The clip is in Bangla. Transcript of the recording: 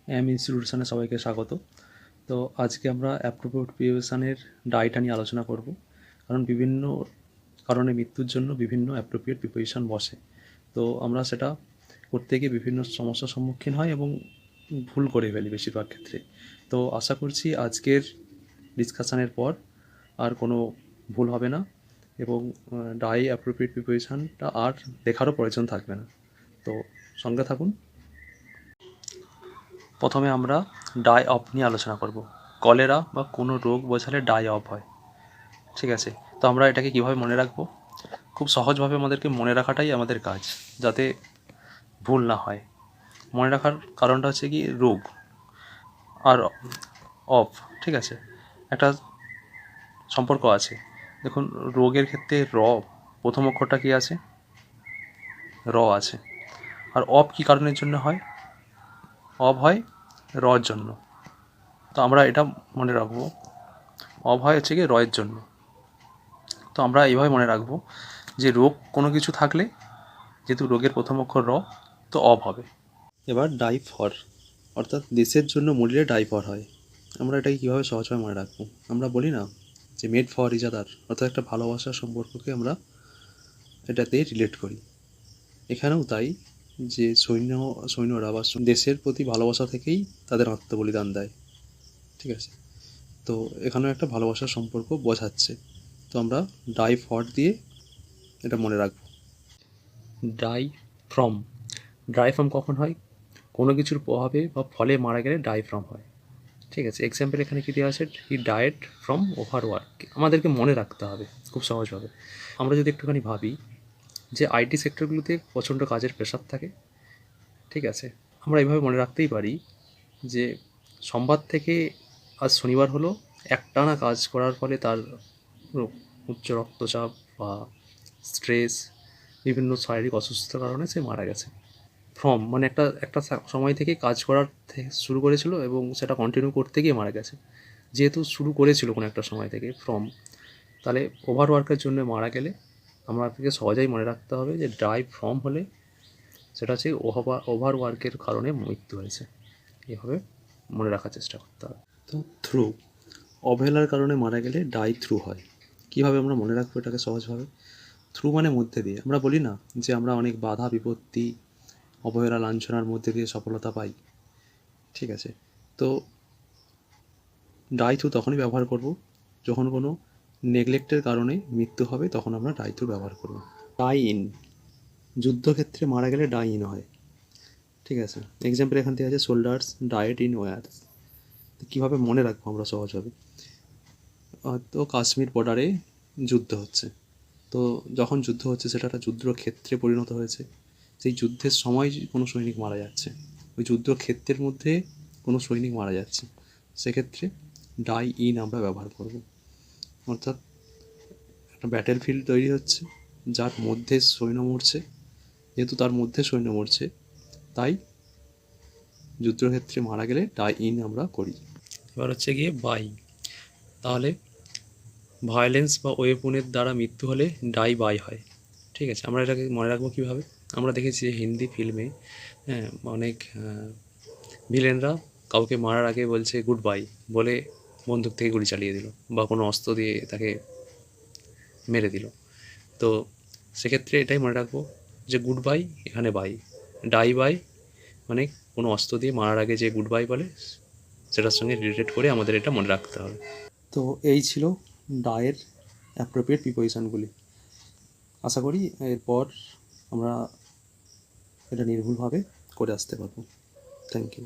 ইনস্টিটিউশনে সবাইকে স্বাগত। তো আজকে আমরা অ্যাপ্রোপ্রিয়েট প্রিপারেশনের ডায়েটটা নিয়ে আলোচনা করব। কারণ বিভিন্ন কারণে মৃত্যুর জন্য বিভিন্ন অ্যাপ্রোপ্রিয়েট প্রিপারেশন বসে। তো আমরা সেটা করতে গিয়ে বিভিন্ন সমস্যার সম্মুখীন হয় এবং ভুল করে ফেলি বেশিরভাগ ক্ষেত্রে। তো আশা করছি আজকের ডিসকাশনের পর আর কোনো ভুল হবে না এবং অ্যাপ্রোপ্রিয়েট প্রিপারেশনটা আর দেখারও প্রয়োজন থাকবে না। তো সঙ্গে থাকুন। প্রথমে আমরা ডাই অফ নিয়ে আলোচনা করব। কলেরা বা কোনো রোগ বোঝালে ডাই অফ হয়, ঠিক আছে? তো আমরা এটাকে কীভাবে মনে রাখবো? খুব সহজভাবে আমাদেরকে মনে রাখাটাই আমাদের কাজ, যাতে ভুল না হয়। মনে রাখার কারণটা হচ্ছে কি, রোগ আর অফ, ঠিক আছে, একটা সম্পর্ক আছে। দেখুন, রোগের ক্ষেত্রে প্রথম অক্ষরটা কী আছে? র আছে। আর অফ কী কারণের জন্য হয়? অফ হয় রর জন্য। তো আমরা এটা মনে রাখবো, অফ হয় হচ্ছে কি রয়ের জন্য। তো আমরা এইভাবে মনে রাখবো যে রোগ কোনো কিছু থাকলে, যেহেতু রোগের প্রথম অক্ষর র, তো অফ হবে। এবার ডাইফর, অর্থাৎ দেশের জন্য মরিলে ডাইফর হয়। আমরা এটাকে কীভাবে সহজভাবে মনে রাখবো? আমরা বলি না যে মেড ফর ইচ আদার, অর্থাৎ একটা ভালোবাসার সম্পর্ককে আমরা এটাতে রিলেট করি। এখানেও তাই, যে সৈন্যরা বা দেশের প্রতি ভালোবাসা থেকেই তাদের আত্মবলিদান দেয়, ঠিক আছে? তো এখানেও একটা ভালোবাসার সম্পর্ক বোঝাচ্ছে। তো আমরা ডাই ফর দিয়ে এটা মনে রাখবো। ডাই ফ্রম, ড্রাই ফ্রম কখন হয়? কোনো কিছুর প্রভাবে বা ফলে মারা গেলে ডাই ফ্রম হয়, ঠিক আছে? এক্সাম্পল এখানে কী দেওয়া আছে? He died from overwork. আমাদেরকে মনে রাখতে হবে খুব সহজভাবে। আমরা যদি একটুখানি ভাবি যে আইটি সেক্টরগুলোতে প্রচণ্ড কাজের প্রেশার থাকে, ঠিক আছে? আমরা এইভাবে মনে রাখতেই পারি যে সোমবার থেকে আজ শনিবার হলো, একটানা কাজ করার ফলে তার উচ্চ রক্তচাপ বা স্ট্রেস, বিভিন্ন শারীরিক অসুস্থতার কারণে সে মারা গেছে। ফ্রম মানে একটা একটা সময় থেকে কাজ করার শুরু করেছিল এবং সেটা কন্টিনিউ করতে গিয়ে মারা গেছে। যেহেতু শুরু করেছিল কোনো একটা সময় থেকে ফ্রম, তাহলে ওভারওয়ার্কের জন্য মারা গেলে আমাদেরকে সহজেই মনে রাখতে হবে যে ডাই ফ্রম হলে সেটা হচ্ছে ওভারওয়ার্কের কারণে মৃত্যু হয়েছে। এভাবে মনে রাখার চেষ্টা করতে হবে। তো থ্রু, অবহেলার কারণে মারা গেলে ডাই থ্রু হয়। কীভাবে আমরা মনে রাখবো এটাকে সহজভাবে? থ্রু মানে মধ্যে দিয়ে। আমরা বলি না যে আমরা অনেক বাধা বিপত্তি, অবহেলা, লাঞ্ছনার মধ্যে দিয়ে সফলতা পাই, ঠিক আছে? তো ডাই থ্রু তখনই ব্যবহার করব যখন কোনো নেগলেক্টের কারণে মৃত্যু হবে, তখন আমরা ডাই থ্রু ব্যবহার করব। ডাই ইন, যুদ্ধক্ষেত্রে মারা গেলে ডাই ইন হয়, ঠিক আছে? এক্সাম্পল এখান থেকে আছে সোল্ডার্স ডায়েট ইন ওয়ার্স। তো কীভাবে মনে রাখবো আমরা সহজভাবে? তো কাশ্মীর বর্ডারে যুদ্ধ হচ্ছে, তো যখন যুদ্ধ হচ্ছে সেটা একটা যুদ্ধক্ষেত্রে পরিণত হয়েছে। সেই যুদ্ধের সময় কোনো সৈনিক মারা যাচ্ছে, ওই যুদ্ধক্ষেত্রের মধ্যে কোনো সৈনিক মারা যাচ্ছে, সেক্ষেত্রে ডাই ইন আমরা ব্যবহার করব। অর্থাৎ একটা ব্যাটেল ফিল্ড তৈরি হচ্ছে, যার মধ্যে সৈন্য মরছে, যেহেতু তার মধ্যে সৈন্য মরছে, তাই যুদ্ধক্ষেত্রে মারা গেলে ডাই ইন আমরা করি। এবার হচ্ছে গিয়ে বাই, তাহলে ভায়োলেন্স বা ওয়েপনের দ্বারা মৃত্যু হলে ডাই বাই হয়, ঠিক আছে? আমরা এটাকে মনে রাখবো কীভাবে? আমরা দেখেছি হিন্দি ফিল্মে, হ্যাঁ, অনেক ভিলেনরা কাউকে মারার আগে বলছে গুড বাই, বলে বন্দুক থেকে গুলি চালিয়ে দিল বা কোনো অস্ত্র দিয়ে তাকে মেরে দিল। তো সেক্ষেত্রে এটাই মনে রাখবো যে গুড বাই, এখানে বাই, ডাই বাই মানে কোনো অস্ত্র দিয়ে মারার আগে যে গুড বাই বলে, সেটার সঙ্গে রিলেটেড করে আমাদের এটা মনে রাখতে হবে। তো এই ছিল ডায়ের অ্যাপ্রোপ্রিয়েট প্রিপোজিশনগুলি। আশা করি এরপর আমরা এটা নির্ভুলভাবে করে আসতে পারবো। Thank you.